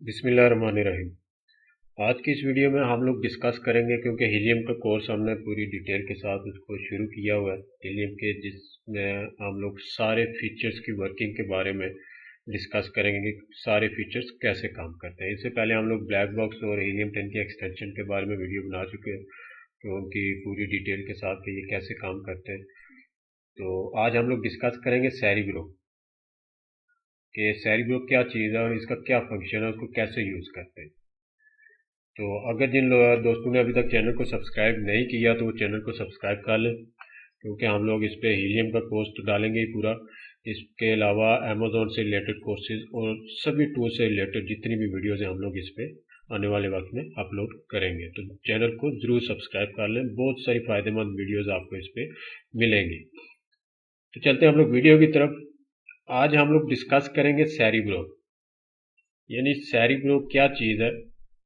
बिस्मिल्लाहिर्रहमानिर्रहीम। आज की इस वीडियो में हम लोग डिस्कस करेंगे, क्योंकि हीलियम का कोर्स हमने पूरी डिटेल के साथ उसको शुरू किया हुआ है हीलियम के, जिसमें हम लोग सारे फीचर्स की वर्किंग के बारे में डिस्कस करेंगे कि सारे फीचर्स कैसे काम करते हैं। इससे पहले हम लोग ब्लैक बॉक्स और हीलियम 10 के एक्सटेंशन के बारे में वीडियो बना चुके हैं, तो उनकी पूरी डिटेल के साथ कि ये कैसे काम करते हैं। तो आज हम लोग डिस्कस करेंगे सेरिब्रो कि सेरिब्रो क्या चीज़ है और इसका क्या फंक्शन है, उसको कैसे यूज़ करते हैं। तो अगर जिन दोस्तों ने अभी तक चैनल को सब्सक्राइब नहीं किया तो वो चैनल को सब्सक्राइब कर लें, क्योंकि हम लोग इस पे हीलियम का कोर्स तो डालेंगे ही पूरा। इसके अलावा अमेजोन से रिलेटेड कोर्सेज और सभी टूल से रिलेटेड जितनी भी वीडियोज़ हैं हम लोग इस पे आने वाले वक्त में अपलोड करेंगे। तो चैनल को ज़रूर सब्सक्राइब कर लें, बहुत सारी फ़ायदेमंद वीडियोज़ आपको इस पे मिलेंगी। तो चलते हैं हम लोग वीडियो की तरफ। आज हम लोग डिस्कस करेंगे सेरिब्रो, यानी सेरिब्रो क्या चीज़ है,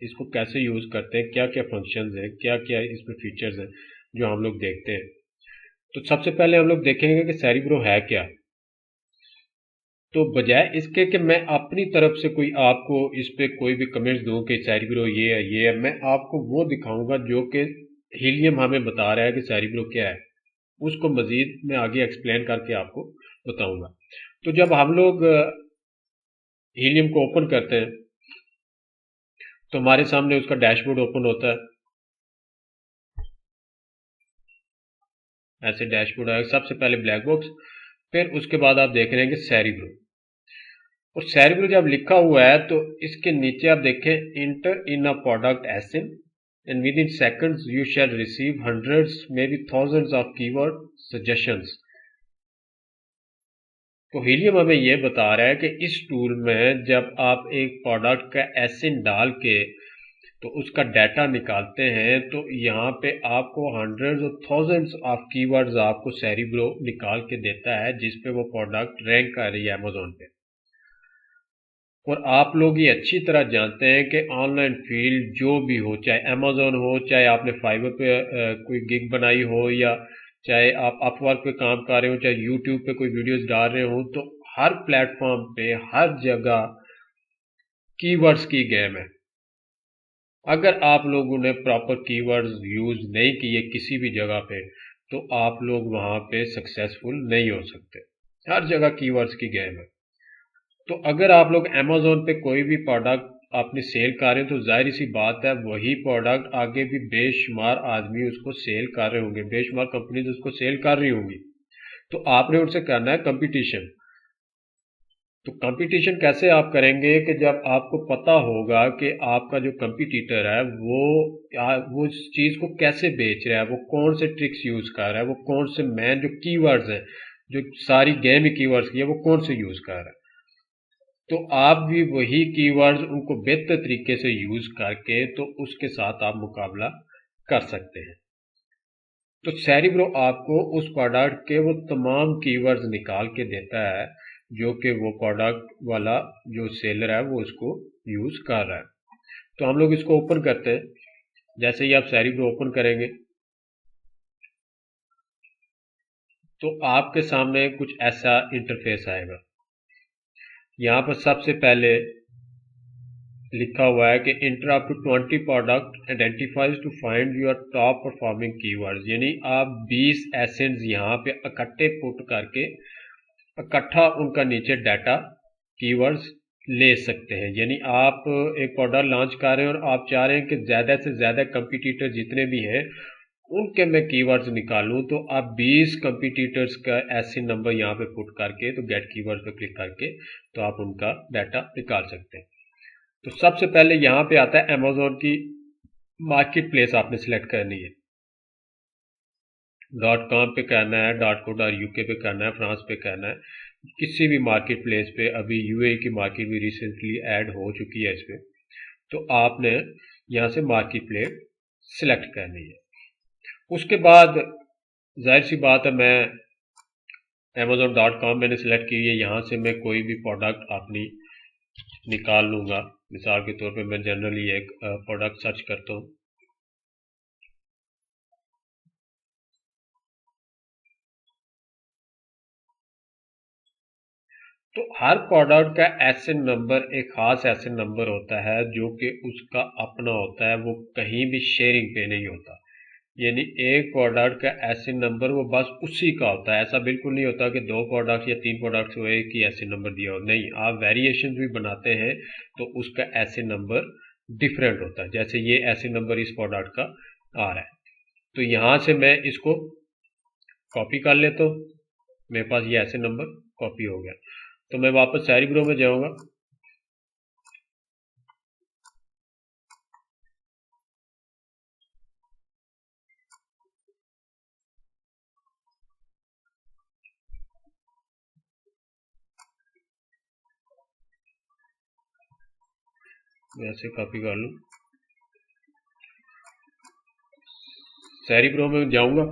इसको कैसे यूज़ करते हैं, क्या क्या फंक्शंस हैं, क्या क्या इसमें फीचर्स हैं जो हम लोग देखते हैं। तो सबसे पहले हम लोग देखेंगे कि सेरिब्रो है क्या। तो बजाय इसके कि मैं अपनी तरफ से कोई आपको इस पे कोई भी कमेंट्स दूं कि सेरिब्रो ये है, मैं आपको वो दिखाऊंगा जो कि हीलियम हमें बता रहा है कि सेरिब्रो क्या है। उसको मजीद मैं आगे एक्सप्लेन करके आपको बताऊंगा। तो जब हम लोग हीलियम को ओपन करते हैं तो हमारे सामने उसका डैशबोर्ड ओपन होता है। ऐसे डैशबोर्ड आएगा, सबसे पहले ब्लैक बॉक्स, फिर उसके बाद आप देख रहे हैं कि सेरिब्रो। और सेरिब्रो जब लिखा हुआ है तो इसके नीचे आप देखें, enter in a product ASIN and within seconds you shall receive hundreds may be thousands of keyword suggestions. तो हीलियम हमें यह बता रहा है कि इस टूल में जब आप एक प्रोडक्ट का एसिन डाल के तो उसका डाटा निकालते हैं तो यहाँ पे आपको हंड्रेड्स और थाउजेंड्स ऑफ कीवर्ड्स आपको सेरिब्रो निकाल के देता है, जिस पे वो प्रोडक्ट रैंक कर रही है अमेजोन पे। और आप लोग ये अच्छी तरह जानते हैं कि ऑनलाइन फील्ड जो भी हो, चाहे अमेजोन हो, चाहे आपने फाइवर पे कोई गिग बनाई हो, या चाहे आप अपवर्क पे काम कर रहे हो, चाहे यूट्यूब पे कोई वीडियोस डाल रहे हो, तो हर प्लेटफॉर्म पे हर जगह कीवर्ड्स की गेम है। अगर आप लोगों ने प्रॉपर कीवर्ड्स यूज नहीं किए किसी भी जगह पे तो आप लोग वहां पे सक्सेसफुल नहीं हो सकते। हर जगह कीवर्ड्स की गेम है। तो अगर आप लोग अमेजोन पे कोई भी प्रोडक्ट आपने सेल कर रहे हो तो जाहिर सी बात है वही प्रोडक्ट आगे भी बेशुमार आदमी उसको सेल कर रहे होंगे, बेशुमार कंपनीज उसको सेल कर रही होंगी। तो आपने उनसे करना है कंपटीशन। तो कंपटीशन कैसे आप करेंगे कि जब आपको पता होगा कि आपका जो कंपटीटर है वो इस चीज़ को कैसे बेच रहा है, वो कौन से ट्रिक्स यूज़ कर रहा है, वो कौन से मैन जो कीवर्ड्स हैं, जो सारी गेम ही कीवर्ड्स की है, वो कौन से यूज़ कर रहा है। तो आप भी वही कीवर्ड्स उनको बेहतर तरीके से यूज़ करके तो उसके साथ आप मुकाबला कर सकते हैं। तो सेरिब्रो आपको उस प्रोडक्ट के वो तमाम कीवर्ड्स निकाल के देता है जो कि वो प्रोडक्ट वाला जो सेलर है वो उसको यूज़ कर रहा है। तो हम लोग इसको ओपन करते हैं। जैसे ही आप सेरिब्रो ओपन करेंगे तो आपके सामने कुछ ऐसा इंटरफेस आएगा। यहाँ पर सबसे पहले लिखा हुआ है कि enter up to 20 product identifies to find your top performing keywords, यानी आप 20 एसेंट्स यहाँ पे इकट्ठे पुट करके इकट्ठा उनका नीचे डाटा कीवर्ड्स ले सकते हैं। यानी आप एक प्रोडक्ट लॉन्च कर रहे हैं और आप चाह रहे हैं कि ज़्यादा से ज़्यादा कंपटीटर जितने भी हैं उनके मैं कीवर्ड्स निकालूं, तो आप 20 कंपटीटर्स का ऐसे नंबर यहाँ पे पुट करके तो गेट कीवर्ड पे क्लिक करके तो आप उनका डाटा निकाल सकते हैं। तो सबसे पहले यहाँ पे आता है अमेजोन की मार्केट प्लेस आपने सिलेक्ट करनी है। .com पे करना है, .co.uk पे करना है, फ्रांस पे करना है, किसी भी मार्केट प्लेस पे। अभी यूएई की मार्केट भी रिसेंटली ऐड हो चुकी है इस पे। तो आपने यहाँ से मार्केट प्लेस सिलेक्ट करनी है। उसके बाद जाहिर सी बात है, मैं Amazon.com मैंने सिलेक्ट की है, यहाँ से मैं कोई भी प्रोडक्ट अपनी निकाल लूँगा। मिसाल के तौर पे मैं जनरली एक प्रोडक्ट सर्च करता हूँ। तो हर प्रोडक्ट का एसएन नंबर एक खास एसएन नंबर होता है जो कि उसका अपना होता है, वो कहीं भी शेयरिंग पे नहीं होता। यानी एक प्रोडक्ट का एसएन नंबर वो बस उसी का होता है। ऐसा बिल्कुल नहीं होता कि दो प्रोडक्ट्स या तीन प्रोडक्ट्स को एक ही एसएन नंबर दिया हो, नहीं, आप वेरिएशन भी बनाते हैं तो उसका एसएन नंबर डिफरेंट होता है। जैसे ये एसएन नंबर इस प्रोडक्ट का आ रहा है, तो यहां से मैं इसको कॉपी कर लेता हूँ, मेरे पास ये एसएन नंबर कॉपी हो गया। तो मैं वापस सारी ग्रो में जाऊंगा, मैं ऐसे कॉपी कर लूँ, सारी ग्रो में जाऊंगा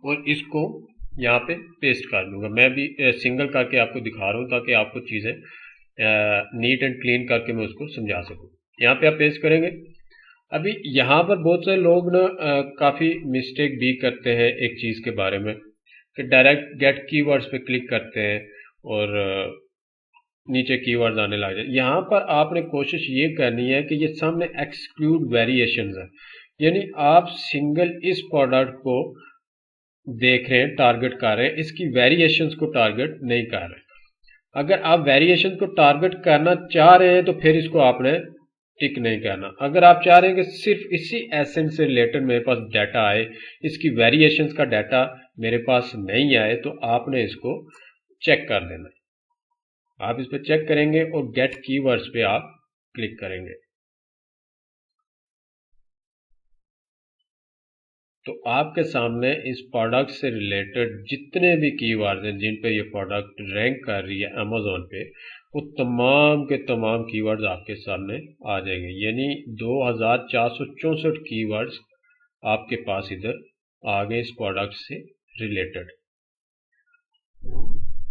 और इसको यहाँ पे पेस्ट कर दूंगा। मैं भी सिंगल करके आपको दिखा रहा हूँ ताकि आपको चीज़ें नीट एंड क्लीन करके मैं उसको समझा सकूँ। यहाँ पे आप पेस्ट करेंगे। अभी यहाँ पर बहुत सारे लोग ना काफ़ी मिस्टेक भी करते हैं एक चीज़ के बारे में कि डायरेक्ट गेट कीवर्ड्स पे क्लिक करते हैं और नीचे कीवर्ड्स आने लग जाए। यहाँ पर आपने कोशिश ये करनी है कि ये सामने एक्सक्लूड वेरिएशंस है, यानी आप सिंगल इस प्रोडक्ट को देख रहे हैं, टारगेट कर रहे हैं, इसकी वेरिएशंस को टारगेट नहीं कर रहे। अगर आप वेरिएशन को टारगेट करना चाह रहे हैं तो फिर इसको आपने टिक नहीं करना। अगर आप चाह रहे हैं कि सिर्फ इसी एसेंट से रिलेटेड मेरे पास डाटा आए, इसकी वेरिएशंस का डाटा मेरे पास नहीं आए, तो आपने इसको चेक कर देना है। आप इस पर चेक करेंगे और गेट कीवर्ड्स पे आप क्लिक करेंगे तो आपके सामने इस प्रोडक्ट से रिलेटेड जितने भी कीवर्ड्स हैं जिन पे ये प्रोडक्ट रैंक कर रही है अमेजोन पे, वो तमाम के तमाम कीवर्ड्स आपके सामने आ जाएंगे। यानी 2464 कीवर्ड्स आपके पास इधर आ गए इस प्रोडक्ट से रिलेटेड।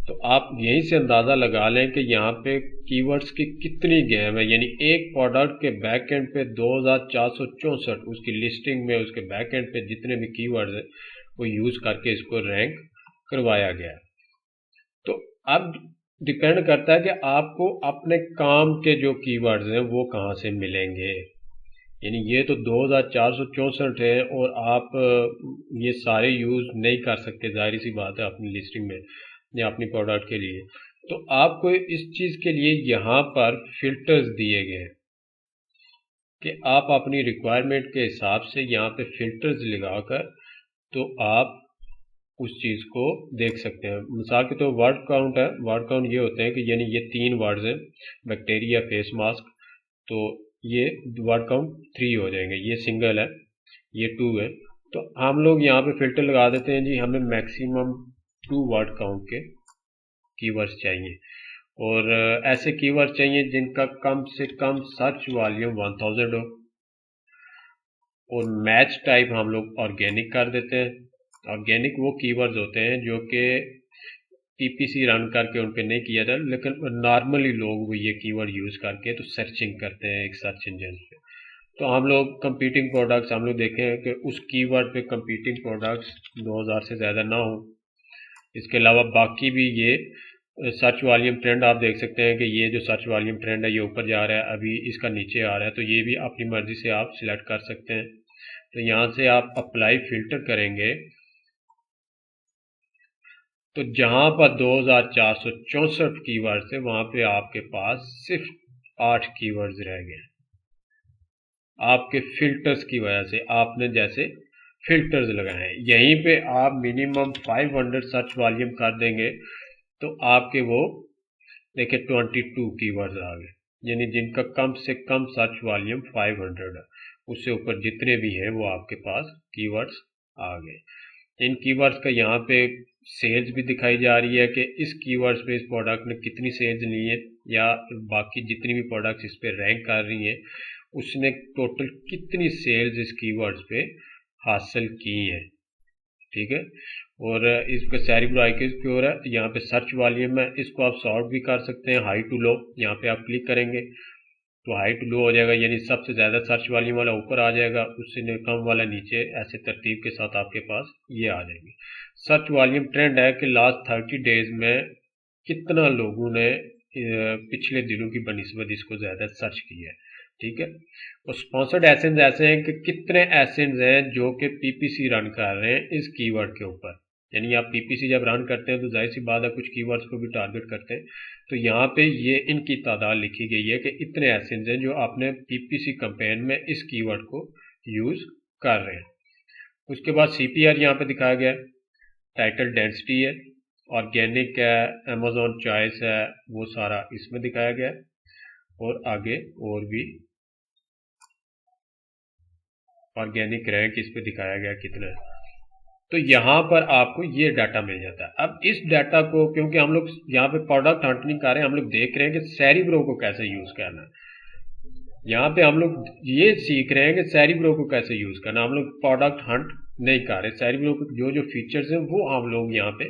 तो आप यहीं से अंदाज़ा लगा लें कि यहाँ पे कीवर्ड्स की कितनी गेम है। यानी एक प्रोडक्ट के बैक एंड पे 2464 उसकी लिस्टिंग में उसके बैक एंड पे जितने भी कीवर्ड्स हैं वो यूज़ करके इसको रैंक करवाया गया है। तो अब डिपेंड करता है कि आपको अपने काम के जो कीवर्ड्स हैं वो कहाँ से मिलेंगे। यानी ये तो 2464 है और आप ये सारे यूज़ नहीं कर सकते, जाहिर सी बात है, अपनी लिस्टिंग में या अपनी प्रोडक्ट के लिए। तो आपको इस चीज़ के लिए यहाँ पर फिल्टर्स दिए गए हैं कि आप अपनी रिक्वायरमेंट के हिसाब से यहाँ पे फिल्टर्स लगाकर तो आप उस चीज़ को देख सकते हैं। मिसाल के तो वर्ड काउंट है, वर्ड काउंट ये होते हैं कि यानी ये 3 वर्ड्स हैं, बैक्टीरिया, फेस मास्क, तो ये वर्ड काउंट 3 हो जाएंगे। ये सिंगल है, ये 2 है, तो हम लोग यहाँ पे फिल्टर लगा देते हैं जी हमें मैक्सिमम 2 वर्ड काउंट के कीवर्ड्स चाहिए और ऐसे कीवर्ड चाहिए जिनका कम से कम सर्च वॉल्यूम 1000 हो। और मैच टाइप हम लोग ऑर्गेनिक कर देते हैं। ऑर्गेनिक वो कीवर्ड्स होते हैं जो कि पीपीसी रन करके उन पर नहीं किया जाता, लेकिन नॉर्मली लोग वो ये कीवर्ड यूज़ करके तो सर्चिंग करते हैं एक सर्च इंजन पे। तो हम लोग कंपीटिंग प्रोडक्ट्स हम लोग देखें कि उस कीवर्ड पे कंपीटिंग प्रोडक्ट्स 2000 से ज़्यादा ना हो। इसके अलावा बाकी भी ये सर्च वॉल्यूम ट्रेंड आप देख सकते हैं कि ये जो सर्च वॉल्यूम ट्रेंड है ये ऊपर जा रहा है, अभी इसका नीचे आ रहा है, तो ये भी अपनी मर्जी से आप सिलेक्ट कर सकते हैं। तो यहाँ से आप अप्लाई फिल्टर करेंगे तो जहाँ पर 2464 कीवर्ड्स थे वहाँ पे आपके पास सिर्फ 8 कीवर्ड्स रह गए आपके फिल्टर्स की वजह से। आपने जैसे फिल्टर्स लगाए हैं, यहीं पे आप मिनिमम 500 सर्च वॉल्यूम कर देंगे तो आपके वो देखिए 22 कीवर्ड्स आ गए, यानी जिनका कम से कम सर्च वॉल्यूम 500 है। उससे ऊपर जितने भी हैं वो आपके पास कीवर्ड्स आ गए। इन कीवर्ड्स का यहाँ पे सेल्स भी दिखाई जा रही है कि इस कीवर्ड्स पे इस प्रोडक्ट ने कितनी सेल्स ली है, या बाकी जितनी भी प्रोडक्ट्स इस पे रैंक कर रही हैं उसने टोटल कितनी सेल्स इस कीवर्ड्स पे हासिल की है। ठीक है, और इसका सेरिब्रो आइकिस प्योर है। यहाँ पे सर्च वॉल्यूम है, इसको आप सॉर्ट भी कर सकते हैं हाई टू लो। यहाँ पे आप क्लिक करेंगे तो हाई टू लो हो जाएगा, यानी सबसे ज़्यादा सर्च वॉल्यूम वाला ऊपर आ जाएगा, उससे कम वाला नीचे, ऐसे तरतीब के साथ आपके पास ये आ जाएंगे। सर्च वॉल्यूम ट्रेंड है कि लास्ट 30 डेज में कितना लोगों ने पिछले दिनों की बनिस्बत इसको ज़्यादा सर्च किया है। ठीक है, और स्पॉन्सर्ड एसेंस ऐसे हैं कि कितने एसेंस हैं जो कि पीपीसी रन कर रहे हैं इस कीवर्ड के ऊपर। यानी आप पीपीसी जब रन करते हैं तो जाहिर सी बात है कुछ कीवर्ड्स को भी टारगेट करते हैं, तो यहाँ पे ये इनकी तादाद लिखी गई है कि इतने एसेंस हैं जो आपने पीपीसी कैंपेन में इस कीवर्ड को यूज़ कर रहे हैं। उसके बाद सीपीआर यहाँ पे दिखाया गया है, टाइटल डेंसिटी है, ऑर्गेनिक है, अमेजोन चॉइस है, वो सारा इसमें दिखाया गया है, और आगे और भी ऑर्गेनिक रैंक इस पे दिखाया गया कितना है। तो यहाँ पर आपको ये डाटा मिल जाता है। अब इस डाटा को, क्योंकि हम लोग यहाँ पे प्रोडक्ट हंट नहीं कर रहे हैं, हम लोग देख रहे हैं कि सेरिब्रो को कैसे यूज करना है। यहाँ पे हम लोग ये सीख रहे हैं कि सेरिब्रो को कैसे यूज करना। हम लोग प्रोडक्ट हंट नहीं कर रहे, सेरिब्रो के जो जो फीचर्स हैं वो हम लोग यहाँ पे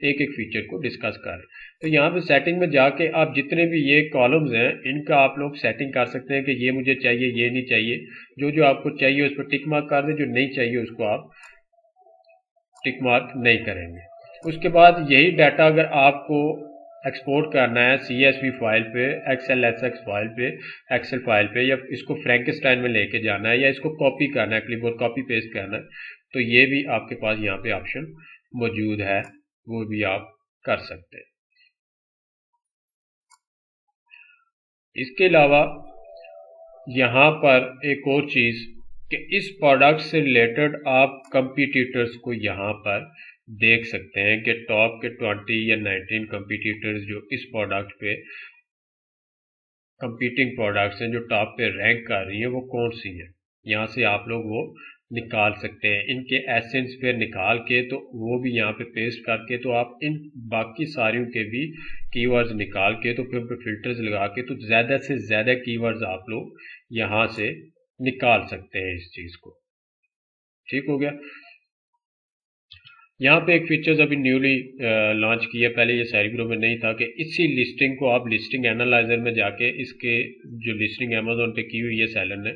एक एक फीचर को डिस्कस कर रहे हैं। तो यहाँ पे सेटिंग में जाके आप जितने भी ये कॉलम्स हैं इनका आप लोग सेटिंग कर सकते हैं कि ये मुझे चाहिए, ये नहीं चाहिए। जो जो आपको चाहिए उस पर टिक मार्क कर दें, जो नहीं चाहिए उसको आप टिक मार्क नहीं करेंगे। उसके बाद यही डाटा अगर आपको एक्सपोर्ट करना है CSV फाइल पे, XLSX फाइल पे, एक्सेल फाइल पे, या इसको फ्रैंकेस्टाइन में लेके जाना है, या इसको कॉपी करना है, क्लिपबोर्ड कॉपी पेस्ट करना है, तो ये भी आपके पास यहाँ पे ऑप्शन मौजूद है, वो भी आप कर सकते हैं। इसके अलावा यहाँ पर एक और चीज़ कि इस प्रोडक्ट से रिलेटेड आप कंपटीटर्स को यहाँ पर देख सकते हैं कि टॉप के 20 या 19 कंपटीटर्स जो इस प्रोडक्ट पे कंपीटिंग प्रोडक्ट्स हैं जो टॉप पे रैंक कर रही है वो कौन सी हैं। यहाँ से आप लोग वो निकाल सकते हैं, इनके एसेंस पे निकाल के, तो वो भी यहाँ पे पेस्ट करके, तो आप इन बाकी सारियों के भी कीवर्ड्स निकाल के, तो फिर फिल्टर्स लगा के, तो ज़्यादा से ज़्यादा कीवर्ड्स आप लोग यहाँ से निकाल सकते हैं इस चीज़ को। ठीक हो गया। यहाँ पे एक फीचर्स अभी न्यूली लॉन्च किया, पहले ये सेरिब्रो में नहीं था, कि इसी लिस्टिंग को आप लिस्टिंग एनालाइजर में जाके इसके जो लिस्टिंग अमेजोन पे की हुई है सेलर ने,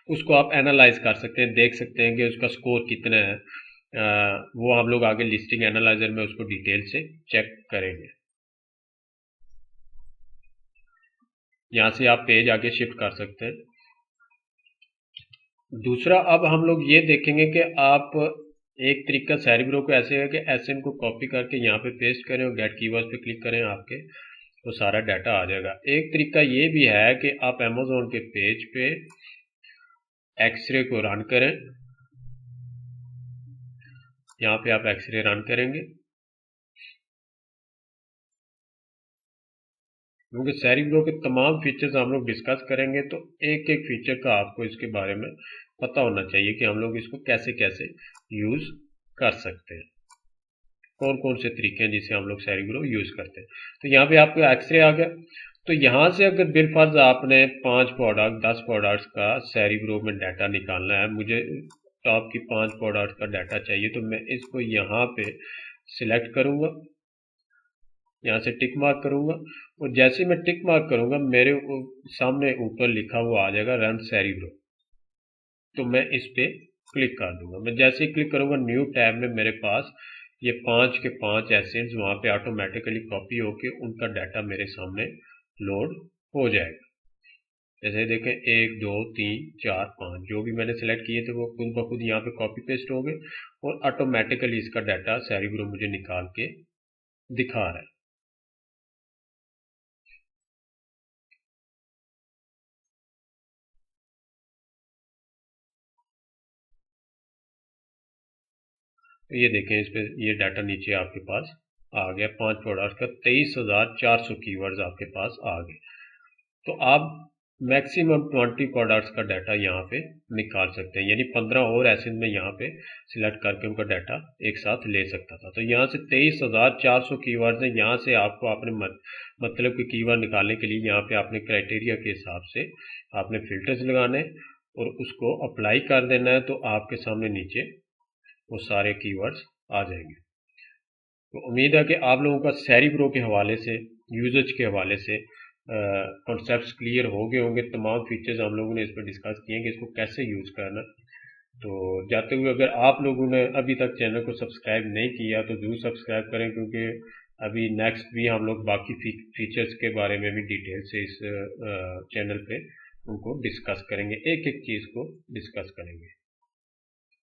उसको आप एनालाइज कर सकते हैं, देख सकते हैं कि उसका स्कोर कितना है। वो हम लोग आगे लिस्टिंग एनालाइजर में उसको डिटेल से चेक करेंगे। यहाँ से आप पेज आगे शिफ्ट कर सकते हैं। दूसरा, अब हम लोग ये देखेंगे कि आप एक तरीका सेरिब्रो को ऐसे है कि एसएन को कॉपी करके यहाँ पे पेस्ट करें और गेट कीवर्ड्स पे क्लिक करें, आपके तो सारा डाटा आ जाएगा। एक तरीका ये भी है कि आप अमेजोन के पेज पे एक्सरे को रन करें, यहाँ पे आप एक्सरे रन करेंगे, क्योंकि सेरिब्रो के तमाम फीचर्स हम लोग डिस्कस करेंगे, तो एक एक फीचर का आपको इसके बारे में पता होना चाहिए कि हम लोग इसको कैसे कैसे यूज कर सकते हैं, कौन कौन से तरीके हैं जिससे हम लोग सेरिब्रो यूज करते हैं। तो यहाँ पे आपको एक्सरे आ गया। तो यहाँ से अगर बिलफर्ज आपने 5 प्रोडक्ट 10 प्रोडक्ट्स का सेरिब्रो में डाटा निकालना है, मुझे टॉप की 5 प्रोडक्ट का डाटा चाहिए, तो मैं इसको यहाँ पे सिलेक्ट करूँगा, यहाँ से टिक मार्क करूँगा, और जैसे मैं टिक मार्क करूँगा मेरे सामने ऊपर लिखा हुआ आ जाएगा रन सेरिब्रो, तो मैं इस पे क्लिक कर दूंगा। मैं जैसे ही क्लिक करूँगा न्यू टैब में मेरे पास ये 5 के 5 एसेंट्स वहाँ पे ऑटोमेटिकली कॉपी होके उनका डाटा मेरे सामने लोड हो जाएगा। जैसे देखें 1 2 3 4 5 जो भी मैंने सेलेक्ट किए थे वो खुद ब खुद यहाँ पे कॉपी पेस्ट हो गए, और ऑटोमेटिकली इसका डाटा सेरिब्रो मुझे निकाल के दिखा रहा है। ये देखें, इस पे ये डाटा नीचे आपके पास आ गया, 5 प्रोडक्ट का 23,400 कीवर्ड्स आपके पास आ गए। तो आप मैक्सिमम 20 प्रोडक्ट्स का डाटा यहाँ पे निकाल सकते हैं, यानी 15 और ऐसे में यहाँ पे सिलेक्ट करके उनका डाटा एक साथ ले सकता था। तो यहाँ से 23,400 कीवर्ड्स हैं, यहाँ से आपको अपने मतलब के कीवर्ड निकालने के लिए यहाँ पे आपने क्राइटेरिया के हिसाब से आपने फिल्टर्स लगाने और उसको अप्लाई कर देना है, तो आपके सामने नीचे वो सारे कीवर्ड्स आ जाएंगे। तो उम्मीद है कि आप लोगों का सेरिब्रो के हवाले से, यूजर्स के हवाले से कॉन्सेप्ट्स क्लियर हो गए होंगे। तमाम फीचर्स हम लोगों ने इस पर डिस्कस किए कि इसको कैसे यूज़ करना। तो जाते हुए अगर आप लोगों ने अभी तक चैनल को सब्सक्राइब नहीं किया तो ज़रूर सब्सक्राइब करें, क्योंकि अभी नेक्स्ट भी हम लोग बाकी फीचर्स के बारे में भी डिटेल से इस चैनल पे उनको डिस्कस करेंगे, एक एक चीज़ को डिस्कस करेंगे।